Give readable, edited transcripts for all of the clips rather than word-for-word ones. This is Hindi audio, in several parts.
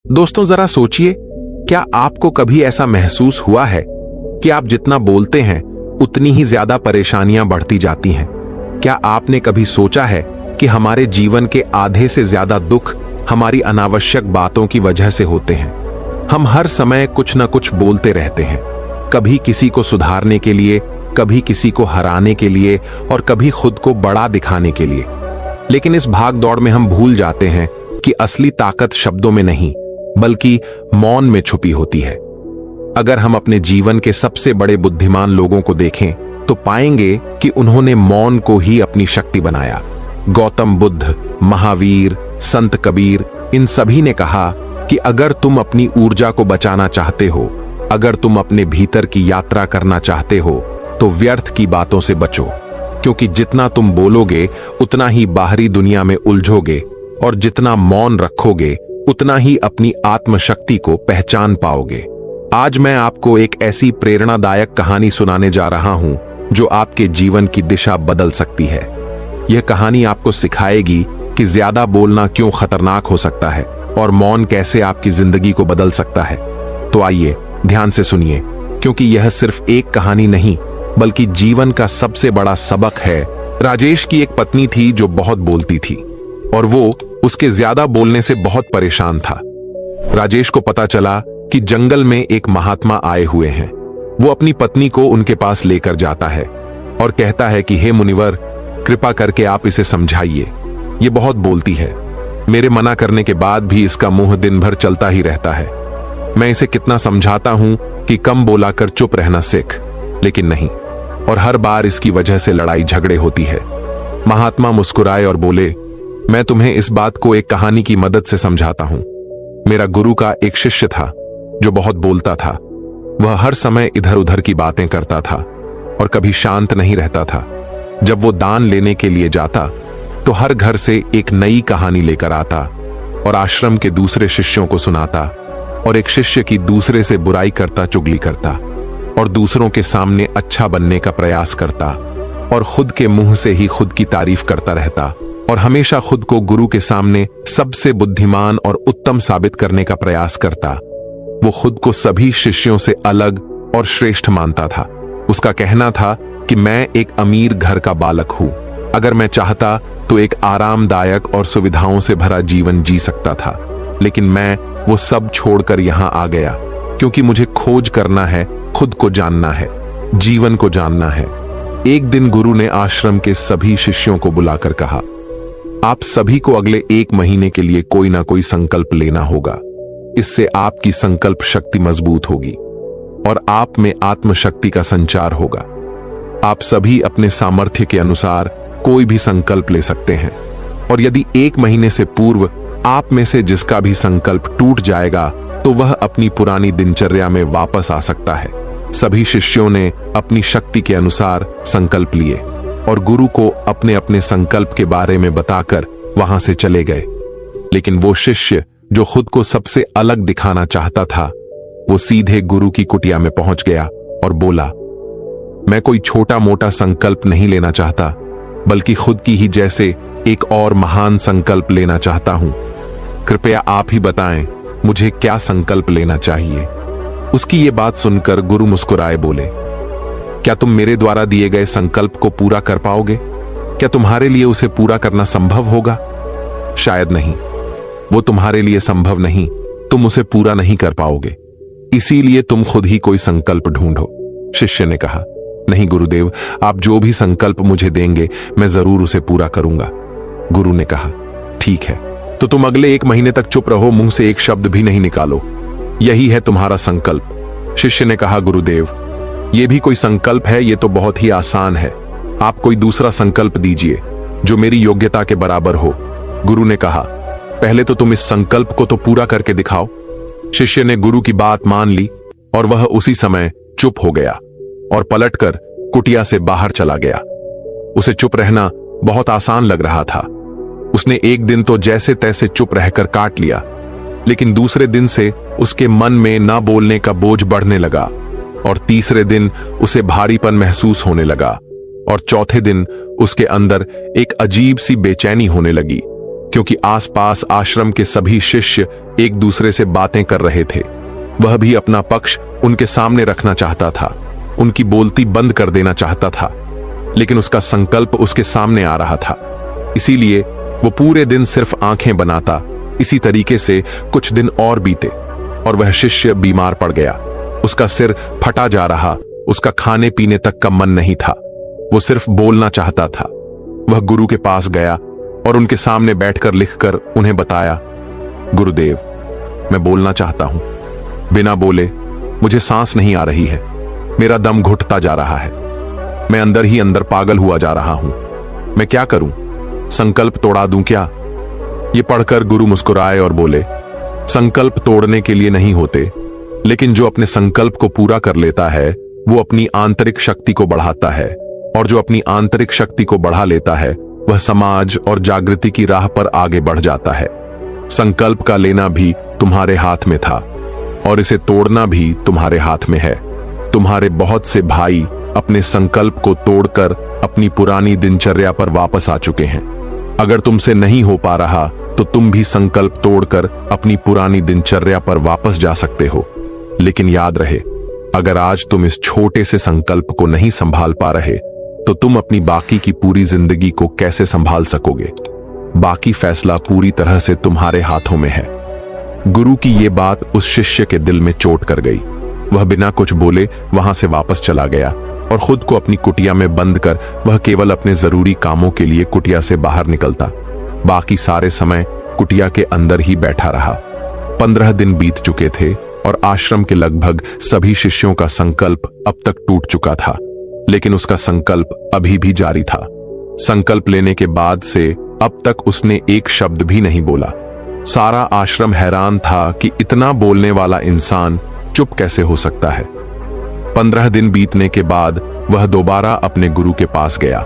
दोस्तों जरा सोचिए, क्या आपको कभी ऐसा महसूस हुआ है कि आप जितना बोलते हैं उतनी ही ज्यादा परेशानियां बढ़ती जाती हैं? क्या आपने कभी सोचा है कि हमारे जीवन के आधे से ज्यादा दुख हमारी अनावश्यक बातों की वजह से होते हैं? हम हर समय कुछ न कुछ बोलते रहते हैं, कभी किसी को सुधारने के लिए, कभी किसी को हराने के लिए और कभी खुद को बड़ा दिखाने के लिए। लेकिन इस भाग दौड़ में हम भूल जाते हैं कि असली ताकत शब्दों में नहीं बल्कि मौन में छुपी होती है। अगर हम अपने जीवन के सबसे बड़े बुद्धिमान लोगों को देखें तो पाएंगे कि उन्होंने मौन को ही अपनी शक्ति बनाया। गौतम बुद्ध, महावीर, संत कबीर, इन सभी ने कहा कि अगर तुम अपनी ऊर्जा को बचाना चाहते हो, अगर तुम अपने भीतर की यात्रा करना चाहते हो, तो व्यर्थ की बातों से बचो, क्योंकि जितना तुम बोलोगे उतना ही बाहरी दुनिया में उलझोगे और जितना मौन रखोगे उतना ही अपनी आत्मशक्ति को पहचान पाओगे। आज मैं आपको एक ऐसी प्रेरणादायक कहानी सुनाने जा रहा हूं जो आपके जीवन की दिशा बदल सकती है। यह कहानी आपको सिखाएगी कि ज्यादा बोलना क्यों खतरनाक हो सकता है और मौन कैसे आपकी जिंदगी को बदल सकता है। तो आइए ध्यान से सुनिए, क्योंकि यह सिर्फ एक कहानी नहीं बल्कि जीवन का सबसे बड़ा सबक है। राजेश की एक पत्नी थी जो बहुत बोलती थी और वो उसके ज्यादा बोलने से बहुत परेशान था। राजेश को पता चला कि जंगल में एक महात्मा आए हुए हैं। वो अपनी पत्नी को उनके पास लेकर जाता है और कहता है कि हे मुनिवर, कृपा करके आप इसे समझाइए, ये बहुत बोलती है। मेरे मना करने के बाद भी इसका मुंह दिन भर चलता ही रहता है। मैं इसे कितना समझाता हूं कि कम बोला कर चुप रहना सीख, लेकिन नहीं, और हर बार इसकी वजह से लड़ाई झगड़े होती है। महात्मा मुस्कुराए और बोले, मैं तुम्हें इस बात को एक कहानी की मदद से समझाता हूं। मेरा गुरु का एक शिष्य था जो बहुत बोलता था। वह हर समय इधर उधर की बातें करता था और कभी शांत नहीं रहता था। जब वो दान लेने के लिए जाता तो हर घर से एक नई कहानी लेकर आता और आश्रम के दूसरे शिष्यों को सुनाता, और एक शिष्य की दूसरे से बुराई करता, चुगली करता और दूसरों के सामने अच्छा बनने का प्रयास करता और खुद के मुंह से ही खुद की तारीफ करता रहता और हमेशा खुद को गुरु के सामने सबसे बुद्धिमान और उत्तम साबित करने का प्रयास करता। वो खुद को सभी शिष्यों से अलग और श्रेष्ठ मानता था। उसका कहना था कि मैं एक अमीर घर का बालक हूं, अगर मैं चाहता तो एक आरामदायक और सुविधाओं से भरा जीवन जी सकता था, लेकिन मैं वो सब छोड़कर यहां आ गया क्योंकि मुझे खोज करना है, खुद को जानना है, जीवन को जानना है। एक दिन गुरु ने आश्रम के सभी शिष्यों को बुलाकर कहा, आप सभी को अगले 1 महीने के लिए कोई ना कोई संकल्प लेना होगा। इससे आपकी संकल्प शक्ति मजबूत होगी और आप में आत्मशक्ति का संचार होगा। आप सभी अपने सामर्थ्य के अनुसार कोई भी संकल्प ले सकते हैं, और यदि 1 महीने से पूर्व आप में से जिसका भी संकल्प टूट जाएगा तो वह अपनी पुरानी दिनचर्या में वापस आ सकता है। सभी शिष्यों ने अपनी शक्ति के अनुसार संकल्प लिए और गुरु को अपने अपने संकल्प के बारे में बताकर वहां से चले गए। लेकिन वो शिष्य जो खुद को सबसे अलग दिखाना चाहता था, वो सीधे गुरु की कुटिया में पहुंच गया और बोला, मैं कोई छोटा मोटा संकल्प नहीं लेना चाहता, बल्कि खुद की ही जैसे एक और महान संकल्प लेना चाहता हूं। कृपया आप ही बताएं मुझे क्या संकल्प लेना चाहिए। उसकी ये बात सुनकर गुरु मुस्कुराए बोले, क्या तुम मेरे द्वारा दिए गए संकल्प को पूरा कर पाओगे? क्या तुम्हारे लिए उसे पूरा करना संभव होगा? शायद नहीं, वो तुम्हारे लिए संभव नहीं, तुम उसे पूरा नहीं कर पाओगे, इसीलिए तुम खुद ही कोई संकल्प ढूंढो। शिष्य ने कहा, नहीं गुरुदेव, आप जो भी संकल्प मुझे देंगे मैं जरूर उसे पूरा करूंगा। गुरु ने कहा, ठीक है, तो तुम अगले 1 महीने तक चुप रहो, मुंह से एक शब्द भी नहीं निकालो, यही है तुम्हारा संकल्प। शिष्य ने कहा, गुरुदेव, ये भी कोई संकल्प है? ये तो बहुत ही आसान है, आप कोई दूसरा संकल्प दीजिए जो मेरी योग्यता के बराबर हो। गुरु ने कहा, पहले तो तुम इस संकल्प को तो पूरा करके दिखाओ। शिष्य ने गुरु की बात मान ली और वह उसी समय चुप हो गया और पलटकर कुटिया से बाहर चला गया। उसे चुप रहना बहुत आसान लग रहा था। उसने एक दिन तो जैसे तैसे चुप रहकर काट लिया, लेकिन दूसरे दिन से उसके मन में ना बोलने का बोझ बढ़ने लगा और तीसरे दिन उसे भारीपन महसूस होने लगा और चौथे दिन उसके अंदर एक अजीब सी बेचैनी होने लगी। क्योंकि आसपास आश्रम के सभी शिष्य एक दूसरे से बातें कर रहे थे। वह भी अपना पक्ष उनके सामने रखना चाहता था, उनकी बोलती बंद कर देना चाहता था, लेकिन उसका संकल्प उसके सामने आ रहा था। इसीलिए वो पूरे दिन सिर्फ आंखें बनाता। इसी तरीके से कुछ दिन और बीते और वह शिष्य बीमार पड़ गया। उसका सिर फटा जा रहा, उसका खाने पीने तक का मन नहीं था, वो सिर्फ बोलना चाहता था। वह गुरु के पास गया और उनके सामने बैठकर लिखकर उन्हें बताया, गुरुदेव, मैं बोलना चाहता हूं। बिना बोले मुझे सांस नहीं आ रही है, मेरा दम घुटता जा रहा है, मैं अंदर ही अंदर पागल हुआ जा रहा हूं। मैं क्या करूं? संकल्प तोड़ा दूं क्या? ये पढ़कर गुरु मुस्कुराए और बोले, संकल्प तोड़ने के लिए नहीं होते, लेकिन जो अपने संकल्प को पूरा कर लेता है वो अपनी आंतरिक शक्ति को बढ़ाता है, और जो अपनी आंतरिक शक्ति को बढ़ा लेता है वह समाज और जागृति की राह पर आगे बढ़ जाता है। संकल्प का लेना भी तुम्हारे हाथ में था और इसे तोड़ना भी तुम्हारे हाथ में है। तुम्हारे बहुत से भाई अपने संकल्प को तोड़कर अपनी पुरानी दिनचर्या पर वापस आ चुके हैं। अगर तुमसे नहीं हो पा रहा तो तुम भी संकल्प तोड़कर अपनी पुरानी दिनचर्या पर वापस जा सकते हो। लेकिन याद रहे, अगर आज तुम इस छोटे से संकल्प को नहीं संभाल पा रहे तो तुम अपनी बाकी की पूरी जिंदगी को कैसे संभाल सकोगे? बाकी फैसला पूरी तरह से तुम्हारे हाथों में है। गुरु की यह बात उस शिष्य के दिल में चोट कर गई। वह बिना कुछ बोले वहां से वापस चला गया और खुद को अपनी कुटिया में बंद कर वह केवल अपने जरूरी कामों के लिए कुटिया से बाहर निकलता। बाकी सारे समय कुटिया के अंदर ही बैठा रहा। 15 दिन बीत चुके थे और आश्रम के लगभग सभी शिष्यों का संकल्प अब तक टूट चुका था, लेकिन उसका संकल्प अभी भी जारी था। संकल्प लेने के बाद से अब तक उसने एक शब्द भी नहीं बोला। सारा आश्रम हैरान था कि इतना बोलने वाला इंसान चुप कैसे हो सकता है। 15 दिन बीतने के बाद वह दोबारा अपने गुरु के पास गया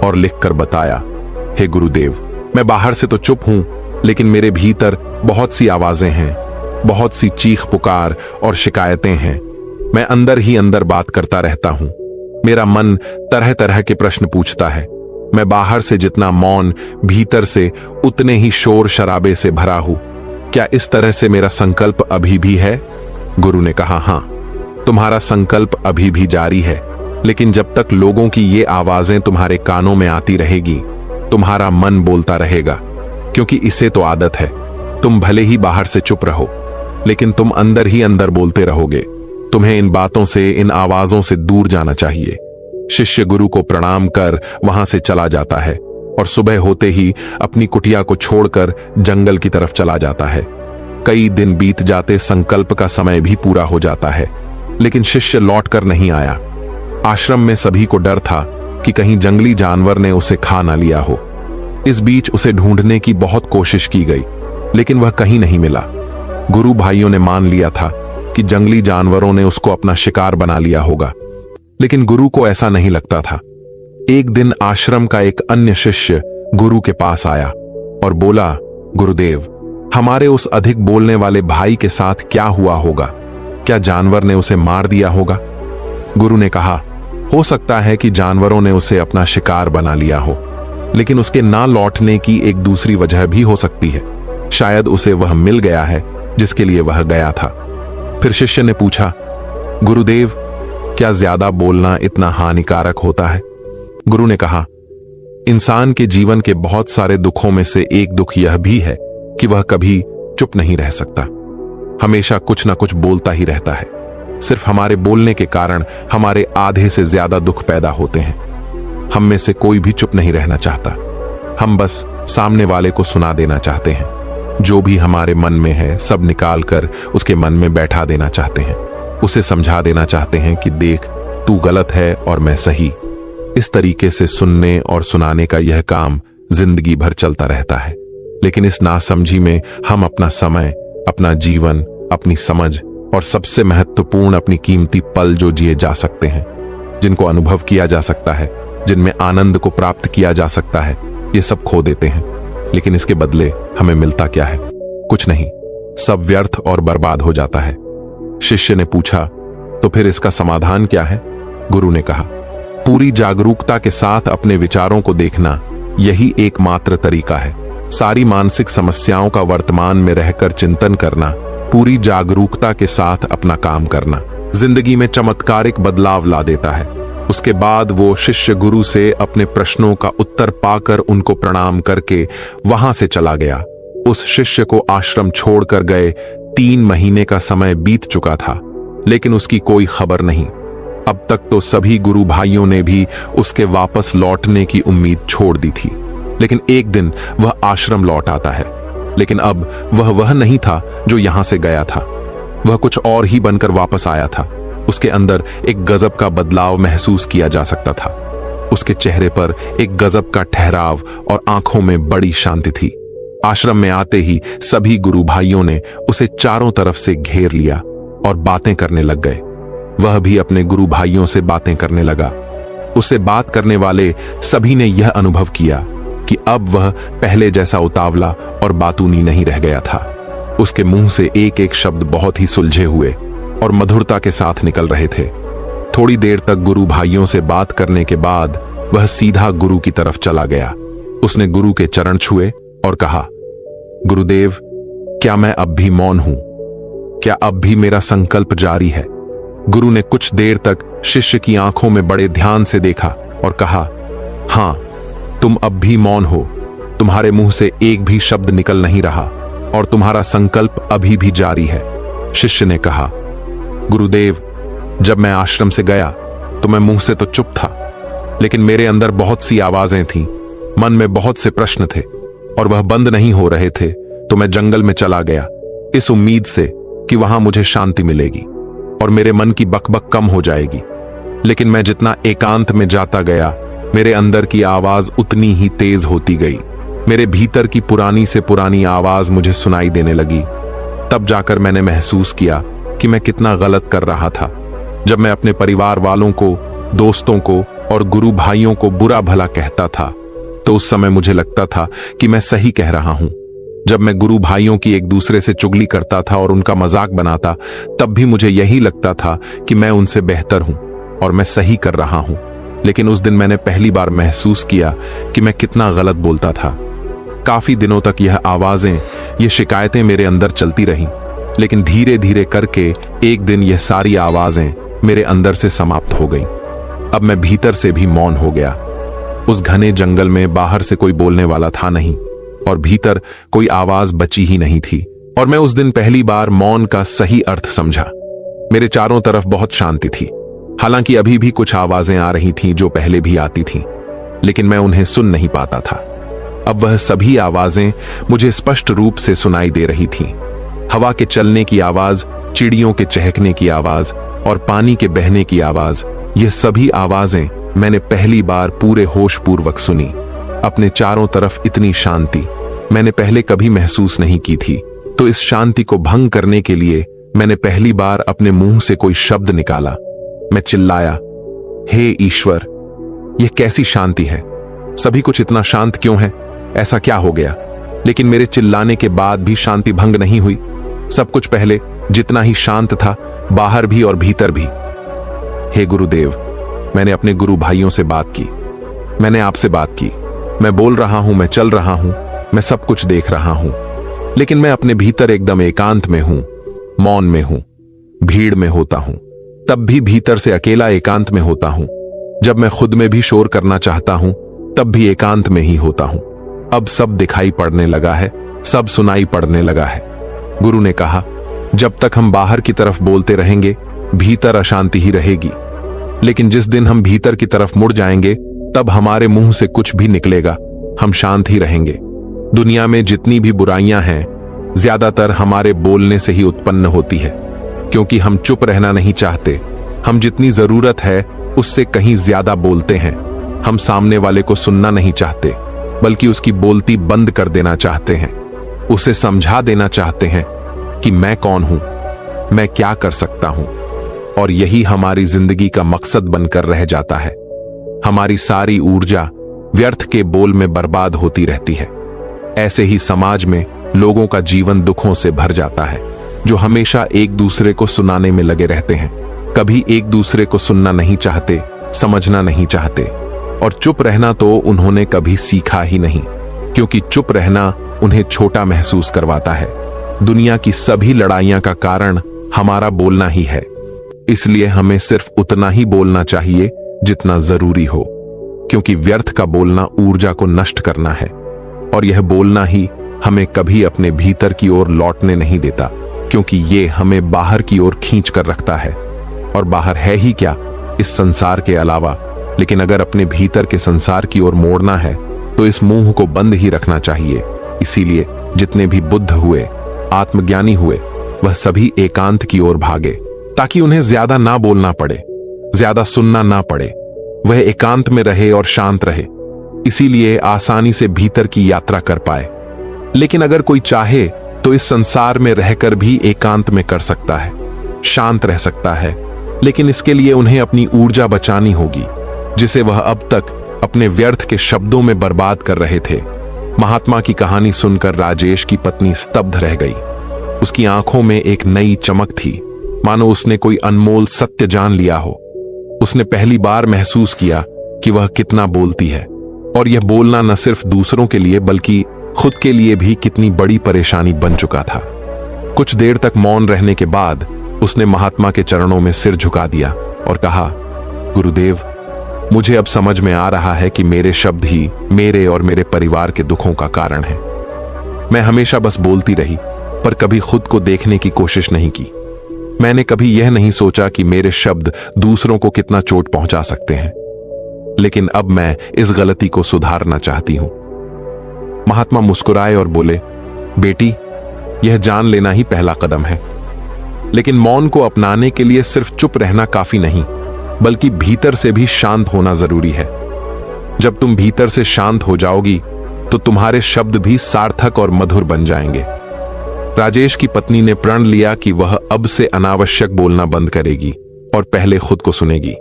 और लिखकर बताया, हे गुरुदेव, मैं बाहर से तो चुप हूं, लेकिन मेरे भीतर बहुत सी आवाजें हैं, बहुत सी चीख पुकार और शिकायतें हैं। मैं अंदर ही अंदर बात करता रहता हूं। मेरा मन तरह तरह के प्रश्न पूछता है। मैं बाहर से जितना मौन, भीतर से उतने ही शोर शराबे से भरा हूं। क्या इस तरह से मेरा संकल्प अभी भी है? गुरु ने कहा, हां, तुम्हारा संकल्प अभी भी जारी है, लेकिन जब तक लोगों की ये आवाजें तुम्हारे कानों में आती रहेगी, तुम्हारा मन बोलता रहेगा, क्योंकि इसे तो आदत है। तुम भले ही बाहर से चुप रहो, लेकिन तुम अंदर ही अंदर बोलते रहोगे। तुम्हें इन बातों से, इन आवाजों से दूर जाना चाहिए। शिष्य गुरु को प्रणाम कर वहां से चला जाता है और सुबह होते ही अपनी कुटिया को छोड़कर जंगल की तरफ चला जाता है। कई दिन बीत जाते, संकल्प का समय भी पूरा हो जाता है, लेकिन शिष्य लौट कर नहीं आया। आश्रम में सभी को डर था कि कहीं जंगली जानवर ने उसे खा ना लिया हो। इस बीच उसे ढूंढने की बहुत कोशिश की गई, लेकिन वह कहीं नहीं मिला। गुरु भाइयों ने मान लिया था कि जंगली जानवरों ने उसको अपना शिकार बना लिया होगा, लेकिन गुरु को ऐसा नहीं लगता था। एक दिन आश्रम का एक अन्य शिष्य गुरु के पास आया और बोला, गुरुदेव, हमारे उस अधिक बोलने वाले भाई के साथ क्या हुआ होगा? क्या जानवर ने उसे मार दिया होगा? गुरु ने कहा, हो सकता है कि जानवरों ने उसे अपना शिकार बना लिया हो, लेकिन उसके ना लौटने की एक दूसरी वजह भी हो सकती है। शायद उसे वह मिल गया है जिसके लिए वह गया था। फिर शिष्य ने पूछा, गुरुदेव, क्या ज्यादा बोलना इतना हानिकारक होता है? गुरु ने कहा, इंसान के जीवन के बहुत सारे दुखों में से एक दुख यह भी है कि वह कभी चुप नहीं रह सकता। हमेशा कुछ ना कुछ बोलता ही रहता है। सिर्फ हमारे बोलने के कारण हमारे आधे से ज्यादा दुख पैदा होते हैं। हम में से कोई भी चुप नहीं रहना चाहता। हम बस सामने वाले को सुना देना चाहते हैं। जो भी हमारे मन में है सब निकाल कर उसके मन में बैठा देना चाहते हैं। उसे समझा देना चाहते हैं कि देख, तू गलत है और मैं सही। इस तरीके से सुनने और सुनाने का यह काम जिंदगी भर चलता रहता है, लेकिन इस नासमझी में हम अपना समय, अपना जीवन, अपनी समझ और सबसे महत्वपूर्ण अपनी कीमती पल जो जिए जा सकते हैं, जिनको अनुभव किया जा सकता है, जिनमें आनंद को प्राप्त किया जा सकता है, ये सब खो देते हैं। लेकिन इसके बदले हमें मिलता क्या है? कुछ नहीं, सब व्यर्थ और बर्बाद हो जाता है। शिष्य ने पूछा, तो फिर इसका समाधान क्या है? गुरु ने कहा, पूरी जागरूकता के साथ अपने विचारों को देखना, यही एकमात्र तरीका है। सारी मानसिक समस्याओं का वर्तमान में रहकर चिंतन करना, पूरी जागरूकता के साथ अपना काम करना जिंदगी में चमत्कारिक बदलाव ला देता है। उसके बाद वो शिष्य गुरु से अपने प्रश्नों का उत्तर पाकर उनको प्रणाम करके वहां से चला गया। उस शिष्य को आश्रम छोड़कर गए 3 महीने का समय बीत चुका था, लेकिन उसकी कोई खबर नहीं। अब तक तो सभी गुरु भाइयों ने भी उसके वापस लौटने की उम्मीद छोड़ दी थी, लेकिन एक दिन वह आश्रम लौट आता है। लेकिन अब वह नहीं था जो यहां से गया था, वह कुछ और ही बनकर वापस आया था। उसके अंदर एक गजब का बदलाव महसूस किया जा सकता था। उसके चेहरे पर एक गजब का ठहराव और आंखों में बड़ी शांति थी। आश्रम में आते ही सभी गुरु भाइयों ने उसे चारों तरफ से घेर लिया और बातें करने लग गए। वह भी अपने गुरु भाइयों से बातें करने लगा। उससे बात करने वाले सभी ने यह अनुभव किया कि अब वह पहले जैसा उतावला और बातूनी नहीं रह गया था। उसके मुंह से एक एक शब्द बहुत ही सुलझे हुए और मधुरता के साथ निकल रहे थे। थोड़ी देर तक गुरु भाइयों से बात करने के बाद वह सीधा गुरु की तरफ चला गया। उसने गुरु के चरण छुए और कहा, गुरुदेव, क्या मैं अब भी मौन हूं? क्या अब भी मेरा संकल्प जारी है? गुरु ने कुछ देर तक शिष्य की आंखों में बड़े ध्यान से देखा और कहा, हां, तुम अब भी मौन हो। तुम्हारे मुंह से एक भी शब्द निकल नहीं रहा और तुम्हारा संकल्प अभी भी जारी है। शिष्य ने कहा, गुरुदेव, जब मैं आश्रम से गया तो मैं मुंह से तो चुप था, लेकिन मेरे अंदर बहुत सी आवाजें थीं, मन में बहुत से प्रश्न थे और वह बंद नहीं हो रहे थे। तो मैं जंगल में चला गया इस उम्मीद से कि वहां मुझे शांति मिलेगी और मेरे मन की बकबक कम हो जाएगी। लेकिन मैं जितना एकांत में जाता गया, मेरे अंदर की आवाज उतनी ही तेज होती गई। मेरे भीतर की पुरानी से पुरानी आवाज मुझे सुनाई देने लगी। तब जाकर मैंने महसूस किया कि मैं कितना गलत कर रहा था। जब मैं अपने परिवार वालों को, दोस्तों को और गुरु भाइयों को बुरा भला कहता था, तो उस समय मुझे लगता था कि मैं सही कह रहा हूं। जब मैं गुरु भाइयों की एक दूसरे से चुगली करता था और उनका मजाक बनाता, तब भी मुझे यही लगता था कि मैं उनसे बेहतर हूं और मैं सही कर रहा हूं। लेकिन उस दिन मैंने पहली बार महसूस किया कि मैं कितना गलत बोलता था। काफी दिनों तक यह आवाजें, ये शिकायतें मेरे अंदर चलती रहीं, लेकिन धीरे धीरे करके एक दिन यह सारी आवाजें मेरे अंदर से समाप्त हो गईं। अब मैं भीतर से भी मौन हो गया। उस घने जंगल में बाहर से कोई बोलने वाला था नहीं और भीतर कोई आवाज बची ही नहीं थी। और मैं उस दिन पहली बार मौन का सही अर्थ समझा। मेरे चारों तरफ बहुत शांति थी। हालांकि अभी भी कुछ आवाजें आ रही थीं जो पहले भी आती थीं, लेकिन मैं उन्हें सुन नहीं पाता था। अब वह सभी आवाजें मुझे स्पष्ट रूप से सुनाई दे रही थीं। हवा के चलने की आवाज, चिड़ियों के चहकने की आवाज और पानी के बहने की आवाज, यह सभी आवाजें मैंने पहली बार पूरे होश पूर्वक सुनी। अपने चारों तरफ इतनी शांति मैंने पहले कभी महसूस नहीं की थी। तो इस शांति को भंग करने के लिए मैंने पहली बार अपने मुंह से कोई शब्द निकाला। मैं चिल्लाया, हे ईश्वर, यह कैसी शांति है? सभी कुछ इतना शांत क्यों है? ऐसा क्या हो गया? लेकिन मेरे चिल्लाने के बाद भी शांति भंग नहीं हुई। सब कुछ पहले जितना ही शांत था, बाहर भी और भीतर भी। हे गुरुदेव, मैंने अपने गुरु भाइयों से बात की, मैंने आपसे बात की। मैं बोल रहा हूं, मैं चल रहा हूं, मैं सब कुछ देख रहा हूं, लेकिन मैं अपने भीतर एकदम एकांत में हूं, मौन में हूं, भीड़ में होता हूं। तब भी भीतर से अकेला एकांत में होता हूं। जब मैं खुद में भी शोर करना चाहता हूं, तब भी एकांत में ही होता हूं। अब सब दिखाई पड़ने लगा है, सब सुनाई पड़ने लगा है। गुरु ने कहा, जब तक हम बाहर की तरफ बोलते रहेंगे, भीतर अशांति ही रहेगी। लेकिन जिस दिन हम भीतर की तरफ मुड़ जाएंगे, तब हमारे मुंह से कुछ भी निकलेगा, हम शांत ही रहेंगे। दुनिया में जितनी भी बुराइयां हैं, ज्यादातर हमारे बोलने से ही उत्पन्न होती है, क्योंकि हम चुप रहना नहीं चाहते। हम जितनी जरूरत है उससे कहीं ज्यादा बोलते हैं। हम सामने वाले को सुनना नहीं चाहते, बल्कि उसकी बोलती बंद कर देना चाहते हैं। उसे समझा देना चाहते हैं कि मैं कौन हूं, मैं क्या कर सकता हूं। और यही हमारी जिंदगी का मकसद बनकर रह जाता है। हमारी सारी ऊर्जा व्यर्थ के बोल में बर्बाद होती रहती है। ऐसे ही समाज में लोगों का जीवन दुखों से भर जाता है, जो हमेशा एक दूसरे को सुनाने में लगे रहते हैं। कभी एक दूसरे को सुनना नहीं चाहते, समझना नहीं चाहते, और चुप रहना तो उन्होंने कभी सीखा ही नहीं। क्योंकि चुप रहना उन्हें छोटा महसूस करवाता है। दुनिया की सभी लड़ाइयां का कारण हमारा बोलना ही है, इसलिए हमें सिर्फ उतना ही बोलना चाहिए जितना जरूरी हो, क्योंकि व्यर्थ का बोलना ऊर्जा को नष्ट करना है और यह बोलना ही हमें कभी अपने भीतर की ओर लौटने नहीं देता, क्योंकि ये हमें बाहर की ओर खींच कर रखता है। और बाहर है ही क्या इस संसार के अलावा, लेकिन अगर अपने भीतर के संसार की ओर मोड़ना है तो इस मुंह को बंद ही रखना चाहिए। इसीलिए जितने भी बुद्ध हुए, आत्मज्ञानी हुए, वह सभी एकांत की ओर भागे, ताकि उन्हें ज्यादा ना बोलना पड़े, ज्यादा सुनना ना पड़े। वह एकांत में रहे और शांत रहे, इसीलिए आसानी से भीतर की यात्रा कर पाए। लेकिन अगर कोई चाहे तो इस संसार में रहकर भी एकांत में कर सकता है, शांत रह सकता है, लेकिन इसके लिए उन्हें अपनी ऊर्जा बचानी होगी, जिसे वह अब तक अपने व्यर्थ के शब्दों में बर्बाद कर रहे थे। महात्मा की कहानी सुनकर राजेश की पत्नी स्तब्ध रह गई। उसकी आंखों में एक नई चमक थी, मानो उसने कोई अनमोल सत्य जान लिया हो। उसने पहली बार महसूस किया कि वह कितना बोलती है, और यह बोलना न सिर्फ दूसरों के लिए बल्कि खुद के लिए भी कितनी बड़ी परेशानी बन चुका था। कुछ देर तक मौन रहने के बाद उसने महात्मा के चरणों में सिर झुका दिया और कहा, गुरुदेव, मुझे अब समझ में आ रहा है कि मेरे शब्द ही मेरे और मेरे परिवार के दुखों का कारण है। मैं हमेशा बस बोलती रही, पर कभी खुद को देखने की कोशिश नहीं की। मैंने कभी यह नहीं सोचा कि मेरे शब्द दूसरों को कितना चोट पहुंचा सकते हैं। लेकिन अब मैं इस गलती को सुधारना चाहती हूं। महात्मा मुस्कुराए और बोले, बेटी, यह जान लेना ही पहला कदम है। लेकिन मौन को अपनाने के लिए सिर्फ चुप रहना काफी नहीं, बल्कि भीतर से भी शांत होना जरूरी है। जब तुम भीतर से शांत हो जाओगी तो तुम्हारे शब्द भी सार्थक और मधुर बन जाएंगे। राजेश की पत्नी ने प्रण लिया कि वह अब से अनावश्यक बोलना बंद करेगी और पहले खुद को सुनेगी।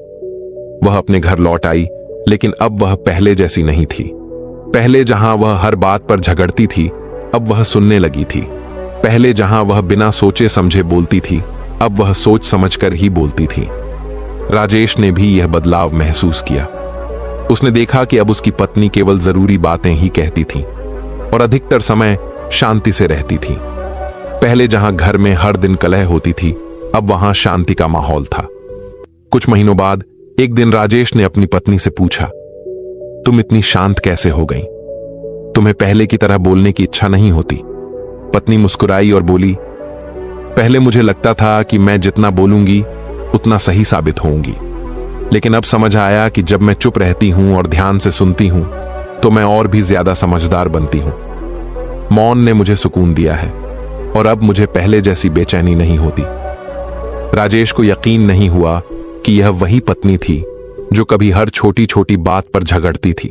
वह अपने घर लौट आई, लेकिन अब वह पहले जैसी नहीं थी। पहले जहां वह हर बात पर झगड़ती थी, अब वह सुनने लगी थी। पहले जहां वह बिना सोचे समझे बोलती थी, अब वह सोच समझकर ही बोलती थी। राजेश ने भी यह बदलाव महसूस किया। उसने देखा कि अब उसकी पत्नी केवल जरूरी बातें ही कहती थी और अधिकतर समय शांति से रहती थी। पहले जहां घर में हर दिन कलह होती थी, अब वहां शांति का माहौल था। कुछ महीनों बाद एक दिन राजेश ने अपनी पत्नी से पूछा, तुम इतनी शांत कैसे हो गई? तुम्हें पहले की तरह बोलने की इच्छा नहीं होती? पत्नी मुस्कुराई और बोली, पहले मुझे लगता था कि मैं जितना बोलूंगी उतना सही साबित होऊंगी, लेकिन अब समझ आया कि जब मैं चुप रहती हूं और ध्यान से सुनती हूं तो मैं और भी ज्यादा समझदार बनती हूं। मौन ने मुझे सुकून दिया है और अब मुझे पहले जैसी बेचैनी नहीं होती। राजेश को यकीन नहीं हुआ कि यह वही पत्नी थी जो कभी हर छोटी छोटी बात पर झगड़ती थी।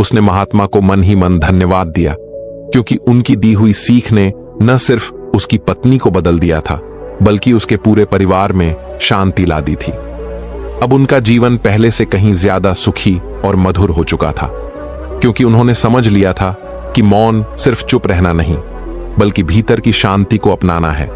उसने महात्मा को मन ही मन धन्यवाद दिया, क्योंकि उनकी दी हुई सीख ने न सिर्फ उसकी पत्नी को बदल दिया था, बल्कि उसके पूरे परिवार में शांति ला दी थी। अब उनका जीवन पहले से कहीं ज्यादा सुखी और मधुर हो चुका था, क्योंकि उन्होंने समझ लिया था कि मौन सिर्फ चुप रहना नहीं, बल्कि भीतर की शांति को अपनाना है।